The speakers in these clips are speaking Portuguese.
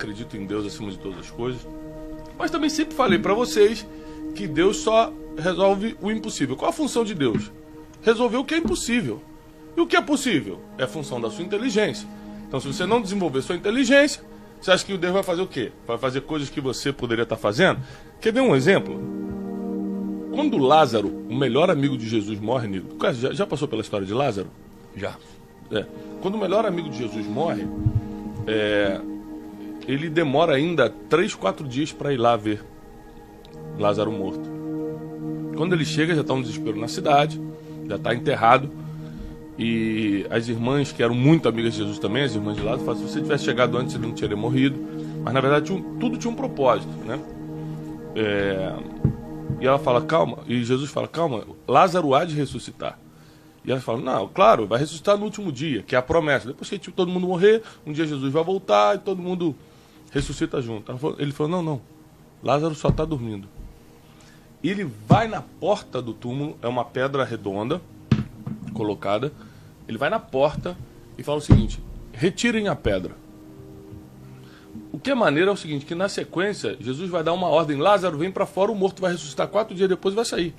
acredito em Deus acima de todas as coisas. Mas também sempre falei para vocês que Deus só resolve o impossível. Qual a função de Deus? Resolver o que é impossível. E o que é possível? É a função da sua inteligência. Então, se você não desenvolver sua inteligência, você acha que Deus vai fazer o quê? Vai fazer coisas que você poderia estar fazendo? Quer ver um exemplo? Quando Lázaro, o melhor amigo de Jesus, morre... Já passou pela história de Lázaro? Já. Quando o melhor amigo de Jesus morre, ele demora ainda 3, 4 dias para ir lá ver Lázaro morto. Quando ele chega, já está um desespero na cidade, já está enterrado. E as irmãs, que eram muito amigas de Jesus também, as irmãs de Lázaro, falam: se você tivesse chegado antes, ele não teria morrido. Mas na verdade tudo tinha um propósito, né? E ela fala: calma. E Jesus fala: calma, Lázaro há de ressuscitar. E ela fala: não, claro, vai ressuscitar no último dia, que é a promessa. Depois que todo mundo morrer, um dia Jesus vai voltar e todo mundo ressuscita junto. Ele falou: não, Lázaro só está dormindo. E ele vai na porta do túmulo, é uma pedra redonda colocada. Ele vai na porta e fala o seguinte: retirem a pedra. O que é maneiro é o seguinte, que na sequência Jesus vai dar uma ordem: Lázaro, vem para fora, o morto vai ressuscitar 4 dias depois e vai sair.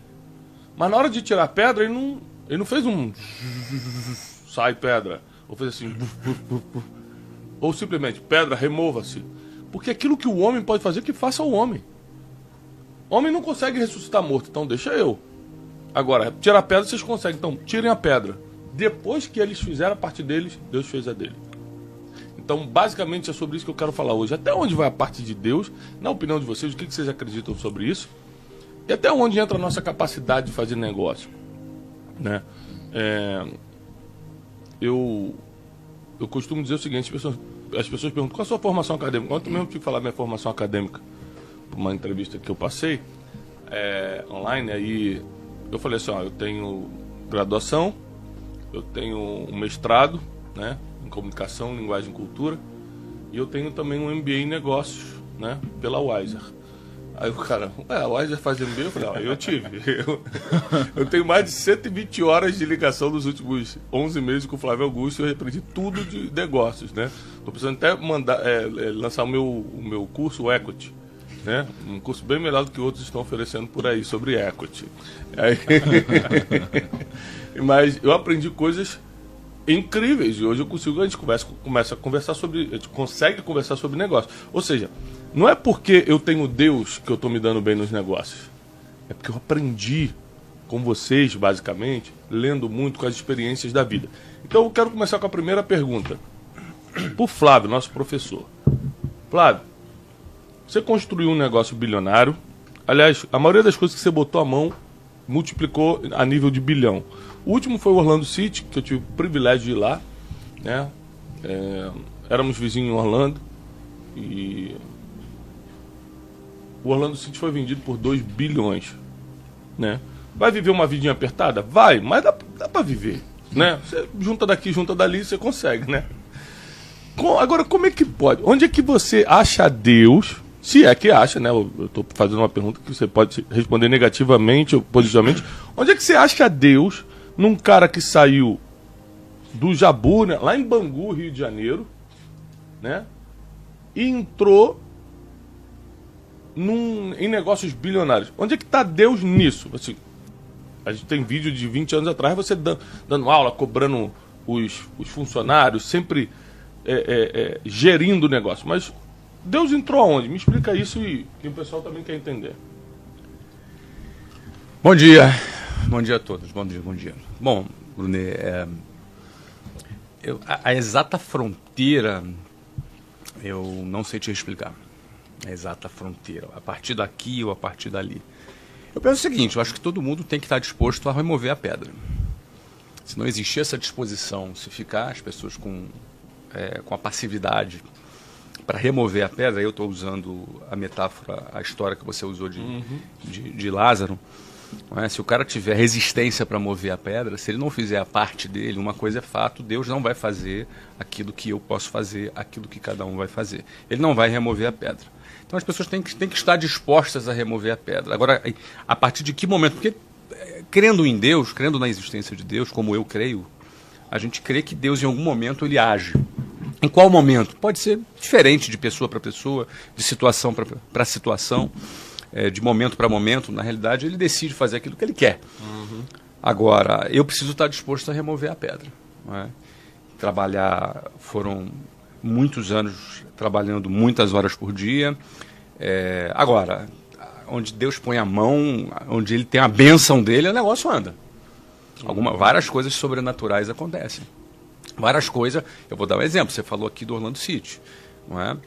Mas na hora de tirar a pedra, ele não fez um sai pedra, ou fez assim, ou simplesmente pedra, remova-se. Porque aquilo que o homem pode fazer, que faça o homem. O homem não consegue ressuscitar morto, então deixa eu. Agora, tirar a pedra vocês conseguem, então tirem a pedra. Depois que eles fizeram a parte deles, Deus fez a dele. Então, basicamente, é sobre isso que eu quero falar hoje. Até onde vai a parte de Deus, na opinião de vocês, o que vocês acreditam sobre isso? E até onde entra a nossa capacidade de fazer negócio, né? Eu costumo dizer o seguinte: as pessoas perguntam: qual a sua formação acadêmica? Ontem mesmo eu tive que falar minha formação acadêmica por uma entrevista que eu passei online. Aí eu falei assim: eu tenho graduação, eu tenho um mestrado, né, em comunicação, linguagem e cultura, e eu tenho também um MBA em negócios, né, pela Wiser. Aí o cara: a Wiser faz MBA? Eu falei: eu tive. Eu tenho mais de 120 horas de ligação nos últimos 11 meses com o Flávio Augusto. Eu aprendi tudo de negócios, né? Estou precisando até lançar o meu curso, o Equity, né? Um curso bem melhor do que outros estão oferecendo por aí sobre equity. Mas eu aprendi coisas incríveis e hoje a gente começa a conversar sobre, a gente consegue conversar sobre negócio. Ou seja, não é porque eu tenho Deus que eu estou me dando bem nos negócios. É porque eu aprendi com vocês, basicamente, lendo muito com as experiências da vida. Então eu quero começar com a primeira pergunta. Por Flávio, nosso professor. Flávio, você construiu um negócio bilionário. Aliás, a maioria das coisas que você botou a mão multiplicou a nível de bilhão. O último foi o Orlando City, que eu tive o privilégio de ir lá, né? Éramos vizinhos em Orlando. E o Orlando City foi vendido por 2 bilhões, né? Vai viver uma vidinha apertada? Vai, mas dá pra viver, né? Você junta daqui, junta dali, você consegue, né? Agora, como é que pode? Onde é que você acha Deus? Se é que acha, né? Eu estou fazendo uma pergunta que você pode responder negativamente ou positivamente. Onde é que você acha Deus num cara que saiu do Jabu, né, lá em Bangu, Rio de Janeiro, né? E entrou em negócios bilionários? Onde é que está Deus nisso? Assim, a gente tem vídeo de 20 anos atrás, você dando aula, cobrando os funcionários, sempre gerindo o negócio. Mas Deus entrou aonde? Me explica isso e que o pessoal também quer entender. Bom dia. Bom dia a todos. Bom dia. Bom, Brunet, a exata fronteira eu não sei te explicar. A exata fronteira. A partir daqui ou a partir dali. Eu penso o seguinte: eu acho que todo mundo tem que estar disposto a remover a pedra. Se não existir essa disposição, se ficar as pessoas com a passividade para remover a pedra, eu estou usando a metáfora, a história que você usou de Lázaro, não é? Se o cara tiver resistência para mover a pedra, se ele não fizer a parte dele, uma coisa é fato: Deus não vai fazer aquilo que eu posso fazer, aquilo que cada um vai fazer. Ele não vai remover a pedra. Então as pessoas têm que estar dispostas a remover a pedra. Agora, a partir de que momento? Porque crendo em Deus, crendo na existência de Deus, como eu creio, a gente crê que Deus em algum momento ele age. Em qual momento? Pode ser diferente de pessoa para pessoa, de situação para situação, de momento para momento. Na realidade, ele decide fazer aquilo que ele quer. Agora, eu preciso estar disposto a remover a pedra. Não é? Trabalhar, foram muitos anos trabalhando muitas horas por dia. Agora, onde Deus põe a mão, onde ele tem a bênção dele, o negócio anda. Várias coisas sobrenaturais acontecem. Várias coisas, eu vou dar um exemplo, você falou aqui do Orlando City, não é?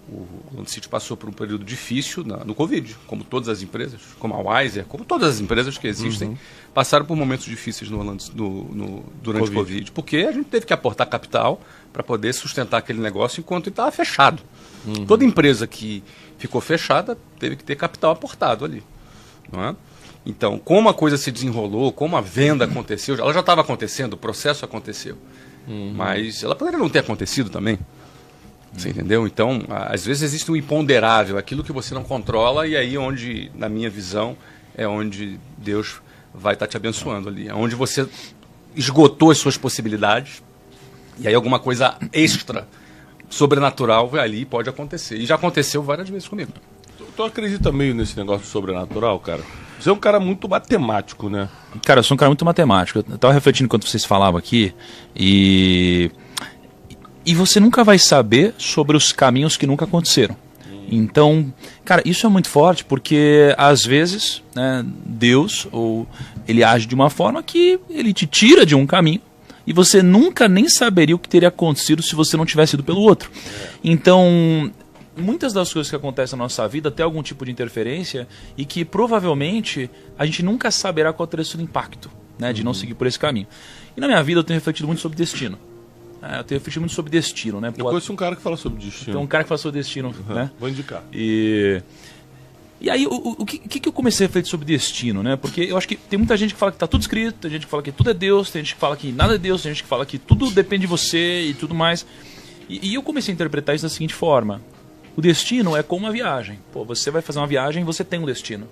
O Orlando City passou por um período difícil no Covid, como todas as empresas, como a Wiser, como todas as empresas que existem, passaram por momentos difíceis durante o Covid, porque a gente teve que aportar capital para poder sustentar aquele negócio enquanto ele estava fechado. Toda empresa que ficou fechada teve que ter capital aportado ali, não é? Então, como a coisa se desenrolou, como a venda aconteceu, ela já estava acontecendo, o processo aconteceu. Mas ela poderia não ter acontecido também. Você entendeu? Então, às vezes existe um imponderável, aquilo que você não controla, e aí onde, na minha visão, é onde Deus vai estar te abençoando ali. É onde você esgotou as suas possibilidades, e aí alguma coisa extra, sobrenatural, ali pode acontecer. E já aconteceu várias vezes comigo. Tu acredita meio nesse negócio sobrenatural, cara? Você é um cara muito matemático, né? Cara, eu sou um cara muito matemático. Eu tava refletindo enquanto vocês falavam aqui e você nunca vai saber sobre os caminhos que nunca aconteceram. Então, cara, isso é muito forte porque às vezes, né, Deus ele age de uma forma que ele te tira de um caminho e você nunca nem saberia o que teria acontecido se você não tivesse ido pelo outro. Então, muitas das coisas que acontecem na nossa vida tem algum tipo de interferência e que provavelmente a gente nunca saberá qual teria sido o impacto, né, de não seguir por esse caminho. E na minha vida eu tenho refletido muito sobre destino. Eu tenho refletido muito sobre destino, né? Eu conheço um cara que fala sobre destino. Tem um cara que fala sobre destino, né? Vou indicar. E aí, o que eu comecei a refletir sobre destino, né? Porque eu acho que tem muita gente que fala que tá tudo escrito, tem gente que fala que tudo é Deus, tem gente que fala que nada é Deus, tem gente que fala que tudo depende de você e tudo mais. E eu comecei a interpretar isso da seguinte forma. O destino é como uma viagem. Pô, você vai fazer uma viagem e você tem um destino.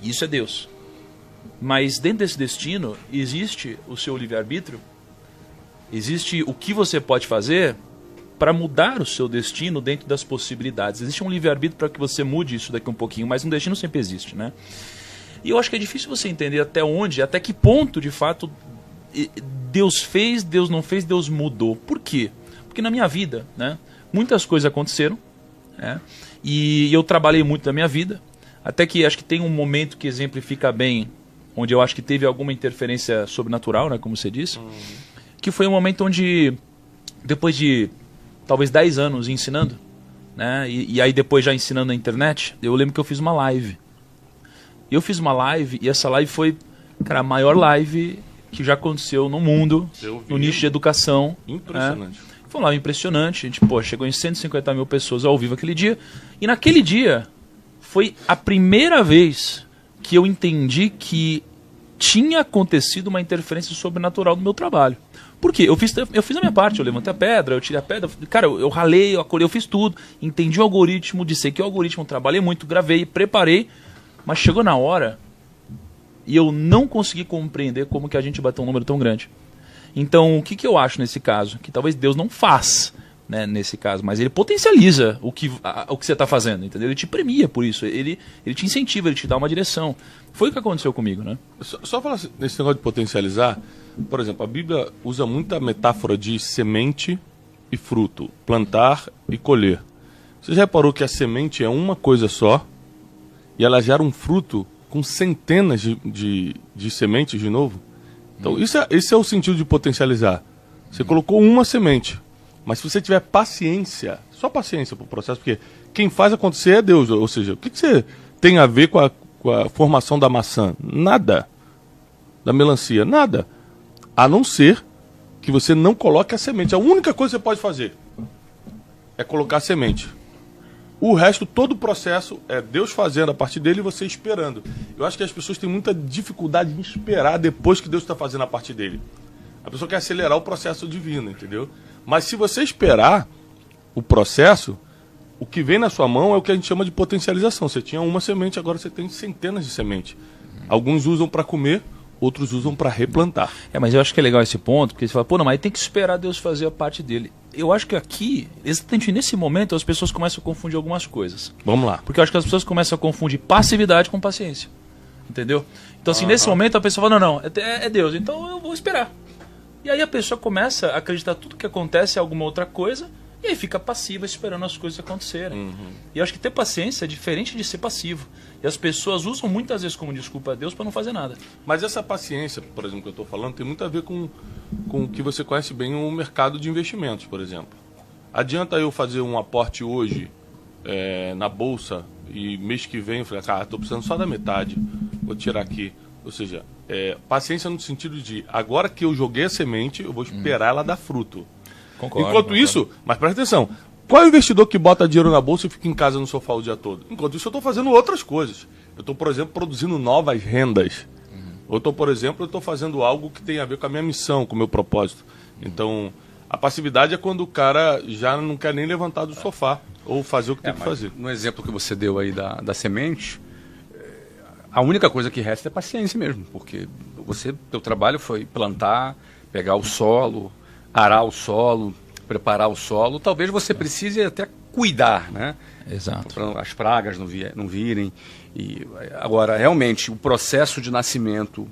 Isso é Deus. Mas dentro desse destino existe o seu livre-arbítrio, existe o que você pode fazer para mudar o seu destino dentro das possibilidades. Existe um livre-arbítrio para que você mude isso daqui um pouquinho, mas um destino sempre existe, né? E eu acho que é difícil você entender até onde, até que ponto, de fato, Deus fez, Deus não fez, Deus mudou. Por quê? Porque na minha vida, né, muitas coisas aconteceram, né, e eu trabalhei muito na minha vida, até que acho que tem um momento que exemplifica bem, onde eu acho que teve alguma interferência sobrenatural, né, como você disse, que foi um momento onde, depois de talvez 10 anos ensinando, né, e aí depois já ensinando na internet, eu lembro que eu fiz uma live. Eu fiz uma live e essa live foi, cara, a maior live que já aconteceu no mundo, no nicho de educação. Impressionante. Foi uma live impressionante. A gente, chegou em 150 mil pessoas ao vivo aquele dia. E naquele dia foi a primeira vez que eu entendi que tinha acontecido uma interferência sobrenatural no meu trabalho. Por quê? Eu fiz a minha parte, eu levantei a pedra, eu tirei a pedra, cara, eu ralei, eu acolhei, eu fiz tudo, entendi o algoritmo, dissequei o algoritmo, trabalhei muito, gravei, preparei, mas chegou na hora e eu não consegui compreender como que a gente bateu um número tão grande. Então, o que eu acho nesse caso? Que talvez Deus não faz, né, nesse caso, mas ele potencializa o que você está fazendo, entendeu? Ele te premia por isso, ele te incentiva, ele te dá uma direção. Foi o que aconteceu comigo, né? Só falar nesse negócio de potencializar, por exemplo, a Bíblia usa muita metáfora de semente e fruto, plantar e colher. Você já reparou que a semente é uma coisa só e ela gera um fruto com centenas de sementes de novo? Então, esse é o sentido de potencializar. Você colocou uma semente, mas se você tiver paciência, só paciência para o processo, porque quem faz acontecer é Deus. Ou seja, o que você tem a ver com a formação da maçã? Nada. Da melancia? Nada. A não ser que você não coloque a semente. A única coisa que você pode fazer é colocar a semente. O resto, todo o processo, é Deus fazendo a parte dele e você esperando. Eu acho que as pessoas têm muita dificuldade em esperar depois que Deus está fazendo a parte dele. A pessoa quer acelerar o processo divino, entendeu? Mas se você esperar o processo, o que vem na sua mão é o que a gente chama de potencialização. Você tinha uma semente, agora você tem centenas de sementes. Alguns usam para comer, outros usam para replantar. Mas eu acho que é legal esse ponto, porque você fala, pô, não, mas tem que esperar Deus fazer a parte dele. Eu acho que aqui, exatamente nesse momento, as pessoas começam a confundir algumas coisas. Vamos lá. Porque eu acho que as pessoas começam a confundir passividade com paciência. Entendeu? Então, assim, nesse momento a pessoa fala, não, é Deus, então eu vou esperar. E aí a pessoa começa a acreditar que tudo que acontece é alguma outra coisa, e aí fica passiva esperando as coisas acontecerem. E eu acho que ter paciência é diferente de ser passivo. E as pessoas usam muitas vezes como desculpa a Deus para não fazer nada. Mas essa paciência, por exemplo, que eu estou falando, tem muito a ver com o que você conhece bem o mercado de investimentos, por exemplo. Adianta eu fazer um aporte hoje na bolsa e mês que vem eu falei, cara, estou precisando só da metade, vou tirar aqui. Ou seja, paciência no sentido de, agora que eu joguei a semente, eu vou esperar ela dar fruto. Enquanto isso, mas presta atenção, qual é o investidor que bota dinheiro na bolsa e fica em casa no sofá o dia todo? Enquanto isso eu estou fazendo outras coisas. Eu estou, por exemplo, produzindo novas rendas. Ou estou, por exemplo, fazendo algo que tem a ver com a minha missão, com o meu propósito. Então, a passividade é quando o cara já não quer nem levantar do sofá ou fazer o que tem que fazer. No exemplo que você deu aí da semente, a única coisa que resta é paciência mesmo, porque teu trabalho foi plantar, pegar o solo, arar o solo, preparar o solo. Talvez você precise até cuidar, né? Exato. Para as pragas não virem. E agora, realmente, o processo de nascimento,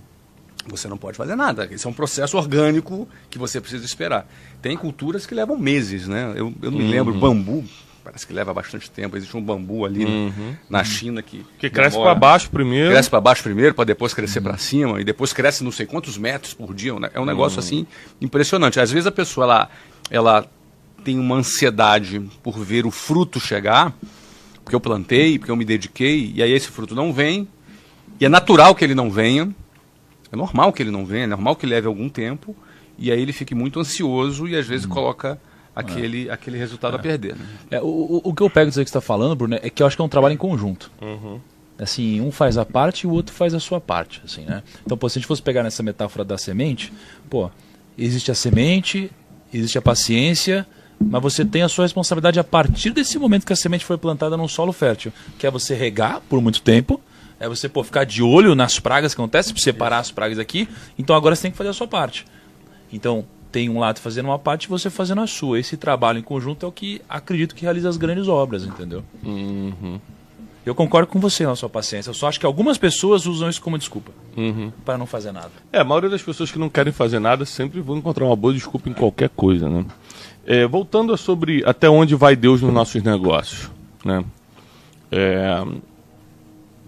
você não pode fazer nada. Esse é um processo orgânico que você precisa esperar. Tem culturas que levam meses, né? Eu não me lembro, bambu, parece que leva bastante tempo. Existe um bambu ali na China que cresce para baixo primeiro. Cresce para baixo primeiro, para depois crescer para cima, e depois cresce não sei quantos metros por dia. É um negócio assim impressionante. Às vezes a pessoa ela tem uma ansiedade por ver o fruto chegar, porque eu plantei, porque eu me dediquei, e aí esse fruto não vem, e é natural que ele não venha, é normal que ele não venha, é normal que leve algum tempo, e aí ele fique muito ansioso e às vezes coloca aquele resultado a perder. Né? O que eu pego disso que você está falando, Bruno, é que eu acho que é um trabalho em conjunto. Assim, um faz a parte e o outro faz a sua parte. Assim, né? Então, se a gente fosse pegar nessa metáfora da semente, existe a semente, existe a paciência, mas você tem a sua responsabilidade a partir desse momento que a semente foi plantada num solo fértil, que é você regar por muito tempo, é você ficar de olho nas pragas que acontecem, separar as pragas aqui. Então agora você tem que fazer a sua parte. Então tem um lado fazendo uma parte e você fazendo a sua. Esse trabalho em conjunto é o que acredito que realiza as grandes obras, entendeu? Eu concordo com você na sua paciência. Eu só acho que algumas pessoas usam isso como desculpa para não fazer nada. A maioria das pessoas que não querem fazer nada sempre vão encontrar uma boa desculpa em qualquer coisa, né? Voltando a sobre até onde vai Deus nos nossos negócios, né?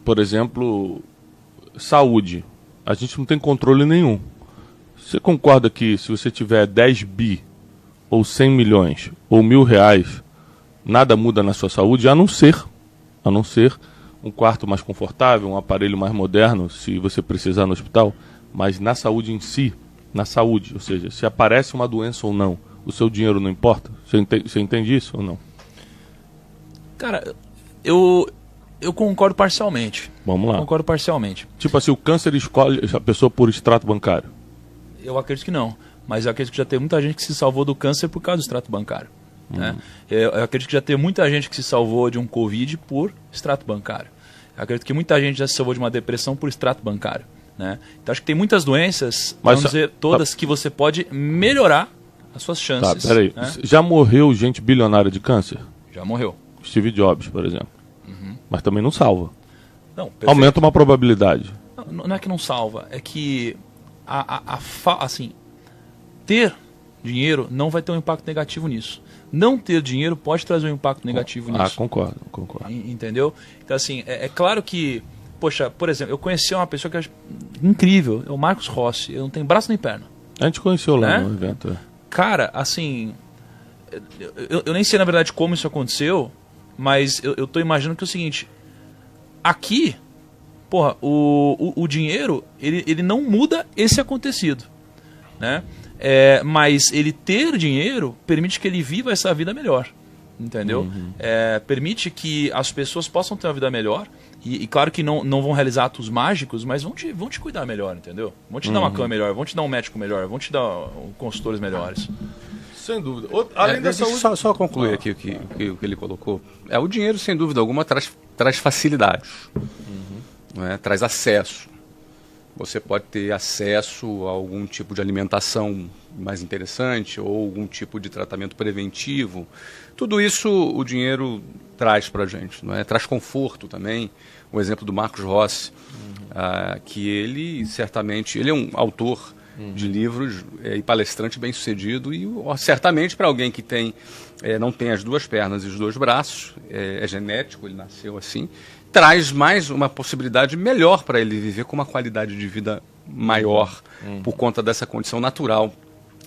Por exemplo, saúde. A gente não tem controle nenhum. Você concorda que se você tiver 10 bi, ou 100 milhões, ou R$1.000, nada muda na sua saúde, a não ser um quarto mais confortável, um aparelho mais moderno, se você precisar no hospital, mas na saúde em si, ou seja, se aparece uma doença ou não, o seu dinheiro não importa? Você entende isso ou não? Cara, eu concordo parcialmente. Vamos lá. Concordo parcialmente. Tipo assim, o câncer escolhe a pessoa por extrato bancário? Eu acredito que não. Mas eu acredito que já tem muita gente que se salvou do câncer por causa do extrato bancário. Né? Eu acredito que já tem muita gente que se salvou de um Covid por extrato bancário. Eu acredito que muita gente já se salvou de uma depressão por extrato bancário. Né? Então acho que tem muitas doenças, vamos dizer todas, que você pode melhorar as suas chances. Tá, peraí. Né? Já morreu gente bilionária de câncer? Já morreu. Steve Jobs, por exemplo. Mas também não salva. Não, perfeito. Aumenta uma probabilidade. Não é que não salva, é que assim, ter dinheiro não vai ter um impacto negativo nisso. Não ter dinheiro pode trazer um impacto negativo nisso. Concordo. Entendeu? Então, assim, é claro que, poxa, por exemplo, eu conheci uma pessoa que eu acho incrível, é o Marcos Rossi. Eu não tenho braço nem perna. A gente conheceu lá né? no evento. Cara, assim, eu nem sei na verdade como isso aconteceu, mas eu tô imaginando que é o seguinte, aqui, porra, o dinheiro, ele não muda esse acontecido, né? Mas ele ter dinheiro permite que ele viva essa vida melhor, entendeu? Permite que as pessoas possam ter uma vida melhor e claro que não vão realizar atos mágicos, mas vão te cuidar melhor, entendeu? Vão te dar uma cama melhor, vão te dar um médico melhor, vão te dar consultores melhores. Sem dúvida. Além da saúde... Só concluir aqui o que ele colocou. O dinheiro, sem dúvida alguma, traz facilidades, não é? Traz acesso. você pode ter acesso a algum tipo de alimentação mais interessante ou algum tipo de tratamento preventivo. Tudo isso o dinheiro traz para a gente, não é? Traz conforto também. O exemplo do Marcos Rossi, que ele certamente, ele é um autor de livros e palestrante bem sucedido e certamente para alguém que não tem as duas pernas e os dois braços, é genético, ele nasceu assim, traz mais uma possibilidade melhor para ele viver com uma qualidade de vida maior por conta dessa condição natural.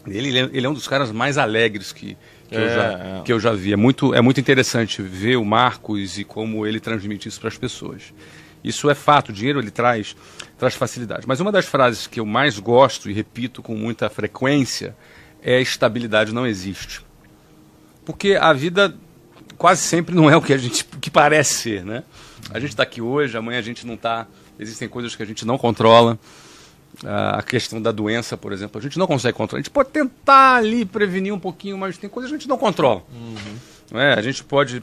Ele é um dos caras mais alegres que eu já vi. É muito interessante ver o Marcos e como ele transmite isso para as pessoas. Isso é fato, o dinheiro ele traz facilidade. Mas uma das frases que eu mais gosto e repito com muita frequência é: estabilidade não existe. Porque a vida quase sempre não é o que parece ser, né? A gente está aqui hoje, amanhã a gente não está. Existem coisas que a gente não controla. A questão da doença, por exemplo, a gente não consegue controlar. A gente pode tentar ali prevenir um pouquinho, mas tem coisas que a gente não controla. Não é? A gente pode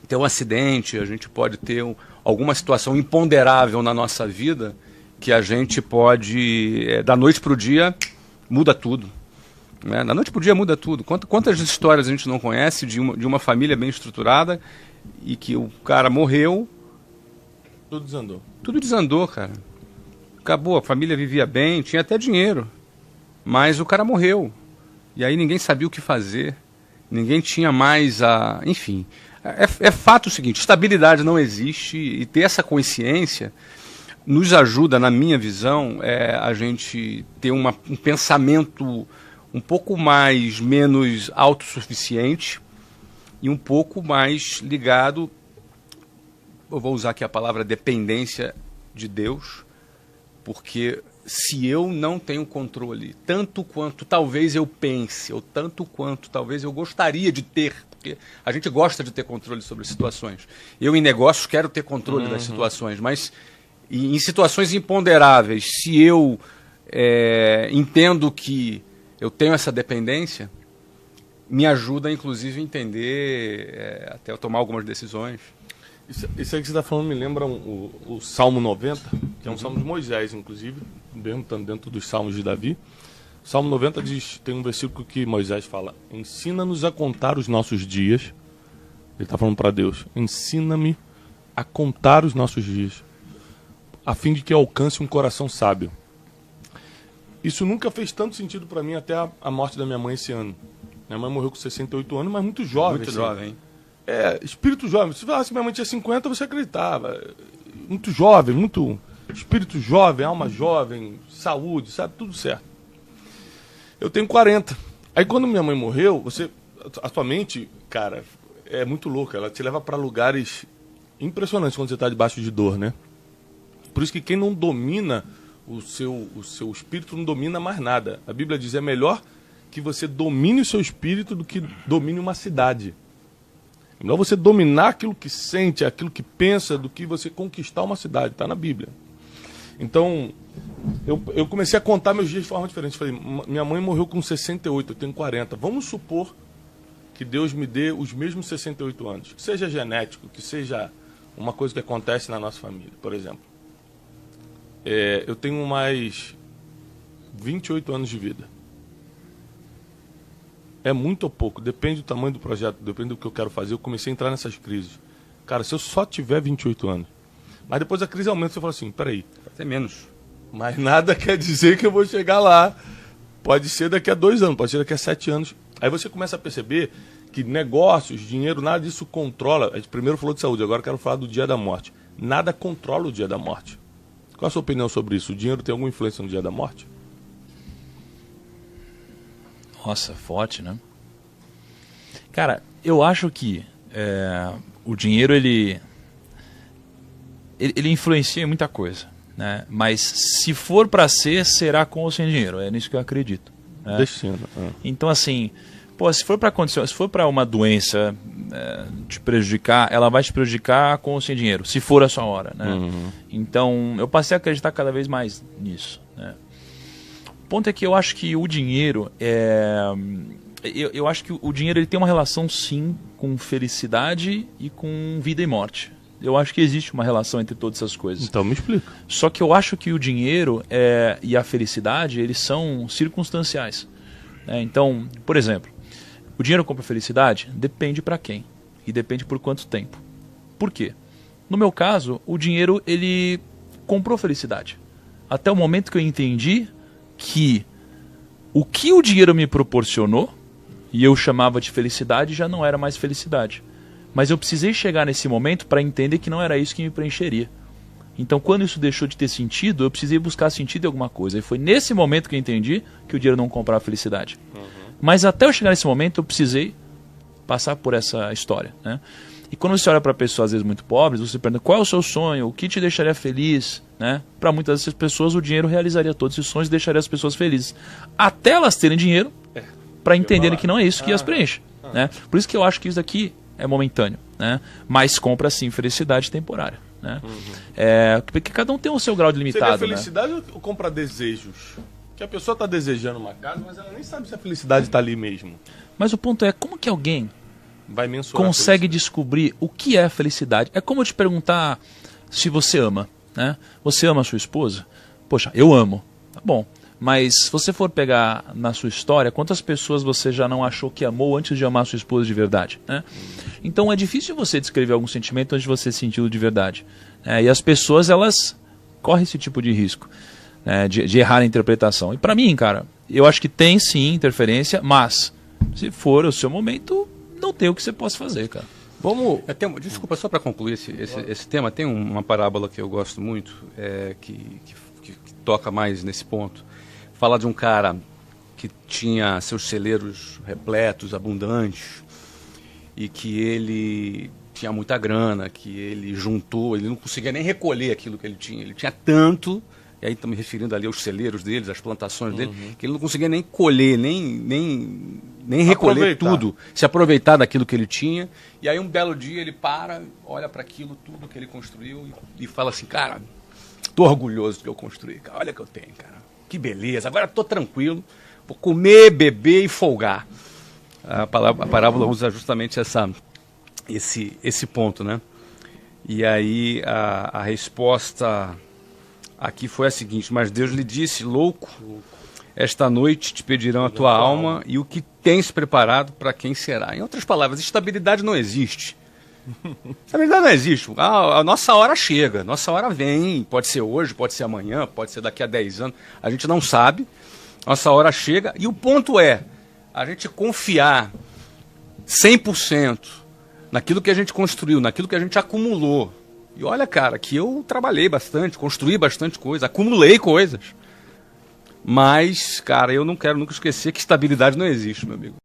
ter um acidente, a gente pode ter alguma situação imponderável na nossa vida que a gente pode, da noite para o dia, muda tudo. Né? Da noite para o dia muda tudo. Quantas histórias a gente não conhece de uma família bem estruturada e que o cara morreu... Tudo desandou. Tudo desandou, cara. Acabou, a família vivia bem, tinha até dinheiro, mas o cara morreu. E aí ninguém sabia o que fazer, ninguém tinha mais Enfim, é fato o seguinte, estabilidade não existe e ter essa consciência nos ajuda, na minha visão, a gente ter um pensamento um pouco menos autossuficiente e um pouco mais ligado, eu vou usar aqui a palavra dependência de Deus, porque se eu não tenho controle, tanto quanto talvez eu pense, ou tanto quanto talvez eu gostaria de ter, porque a gente gosta de ter controle sobre situações. Eu, em negócios, quero ter controle das situações, mas em situações imponderáveis, se eu entendo que eu tenho essa dependência, me ajuda, inclusive, a entender, até eu tomar algumas decisões. Isso aí que você está falando me lembra o Salmo 90, que é um salmo de Moisés, inclusive, mesmo estando dentro dos salmos de Davi. O Salmo 90 tem um versículo que Moisés fala: ensina-nos a contar os nossos dias. Ele está falando para Deus: ensina-me a contar os nossos dias, a fim de que eu alcance um coração sábio. Isso nunca fez tanto sentido para mim até a morte da minha mãe esse ano. Minha mãe morreu com 68 anos, mas muito jovem. Muito jovem, hein? Espírito jovem. Se falasse que minha mãe tinha 50, você acreditava. Muito jovem, muito espírito jovem, alma jovem, saúde, sabe? Tudo certo. Eu tenho 40. Aí quando minha mãe morreu, a sua mente, cara, é muito louca. Ela te leva para lugares impressionantes quando você está debaixo de dor, né? Por isso que quem não domina o seu espírito não domina mais nada. A Bíblia diz: é melhor que você domine o seu espírito do que domine uma cidade. É melhor você dominar aquilo que sente, aquilo que pensa, do que você conquistar uma cidade. Está na Bíblia. Então, eu comecei a contar meus dias de forma diferente. Falei: minha mãe morreu com 68, eu tenho 40. Vamos supor que Deus me dê os mesmos 68 anos. Que seja genético, que seja uma coisa que acontece na nossa família, por exemplo. Eu tenho mais 28 anos de vida. É muito ou pouco, depende do tamanho do projeto, depende do que eu quero fazer. Eu comecei a entrar nessas crises. Cara, se eu só tiver 28 anos, mas depois a crise aumenta, você fala assim: peraí, pode ser menos. Mas nada quer dizer que eu vou chegar lá. Pode ser daqui a 2 anos, pode ser daqui a 7 anos. Aí você começa a perceber que negócios, dinheiro, nada disso controla. A gente primeiro falou de saúde, agora eu quero falar do dia da morte. Nada controla o dia da morte. Qual a sua opinião sobre isso? O dinheiro tem alguma influência no dia da morte? Nossa, forte, né? Cara, eu acho que o dinheiro, ele influencia em muita coisa, né? Mas se for para ser, será com ou sem dinheiro. É nisso que eu acredito. Né? Destino. Então, assim, se for para condição, se for para uma doença te prejudicar, ela vai te prejudicar com ou sem dinheiro, se for a sua hora, né? Então, eu passei a acreditar cada vez mais nisso, né? O ponto é que eu acho que o dinheiro eu acho que o dinheiro ele tem uma relação, sim, com felicidade e com vida e morte, Eu acho que existe uma relação entre todas essas coisas. Então me explica. Só que eu acho que o dinheiro e a felicidade, eles são circunstanciais. Né? Então, por exemplo, o dinheiro compra felicidade? Depende para quem. E depende por quanto tempo. Por quê? No meu caso, o dinheiro, ele comprou felicidade. Até o momento que eu entendi que o que o dinheiro me proporcionou, e eu chamava de felicidade, já não era mais felicidade. Mas eu precisei chegar nesse momento para entender que não era isso que me preencheria. Então, quando isso deixou de ter sentido, eu precisei buscar sentido em alguma coisa. E foi nesse momento que eu entendi que o dinheiro não comprava felicidade. Mas até eu chegar nesse momento, eu precisei passar por essa história. Né? E quando você olha para pessoas, às vezes, muito pobres, você pergunta qual é o seu sonho, o que te deixaria feliz? Né? Para muitas dessas pessoas, o dinheiro realizaria todos esses sonhos e deixaria as pessoas felizes. Até elas terem dinheiro para entenderem que não é isso que as preenche. Né? Por isso que eu acho que isso daqui é momentâneo. Né? Mas compra, sim, felicidade temporária. Né? Porque cada um tem o seu grau de limitado. Seria felicidade, né? Ou comprar desejos? Que a pessoa está desejando uma casa, mas ela nem sabe se a felicidade está ali mesmo. Mas o ponto é, como que alguém vai mensurar consegue descobrir o que é felicidade? É como eu te perguntar se você ama. Né? Você ama a sua esposa? Poxa, eu amo. Tá bom. Mas se você for pegar na sua história, quantas pessoas você já não achou que amou antes de amar a sua esposa de verdade? Né? Então é difícil você descrever algum sentimento antes de você sentir-o de verdade. E as pessoas, elas correm esse tipo de risco, né, de errar a interpretação. E para mim, cara, eu acho que tem sim interferência, mas se for o seu momento, não tem o que você possa fazer, cara. Vamos... Desculpa, só para concluir esse tema, tem uma parábola que eu gosto muito, que toca mais nesse ponto. Fala de um cara que tinha seus celeiros repletos, abundantes, e que ele tinha muita grana, que ele juntou, ele não conseguia nem recolher aquilo que ele tinha tanto, e aí estamos me referindo ali aos celeiros deles, às plantações dele, que ele não conseguia nem colher, nem recolher tudo, se aproveitar daquilo que ele tinha, e aí um belo dia ele para, olha para aquilo tudo que ele construiu e fala assim, cara, tô orgulhoso do que eu construí, cara, olha o que eu tenho, cara. Que beleza, agora estou tranquilo, vou comer, beber e folgar. A parábola usa justamente esse ponto, né? E aí a resposta aqui foi a seguinte, mas Deus lhe disse, louco, esta noite te pedirão a tua alma e o que tens preparado para quem será. Em outras palavras, estabilidade não existe. Estabilidade não existe. A nossa hora chega, nossa hora vem, pode ser hoje, pode ser amanhã, pode ser daqui a 10 anos, a gente não sabe, nossa hora chega e o ponto é a gente confiar 100% naquilo que a gente construiu, naquilo que a gente acumulou. E olha, cara, que eu trabalhei bastante, construí bastante coisa, acumulei coisas. Mas, cara, eu não quero nunca esquecer que estabilidade não existe, meu amigo.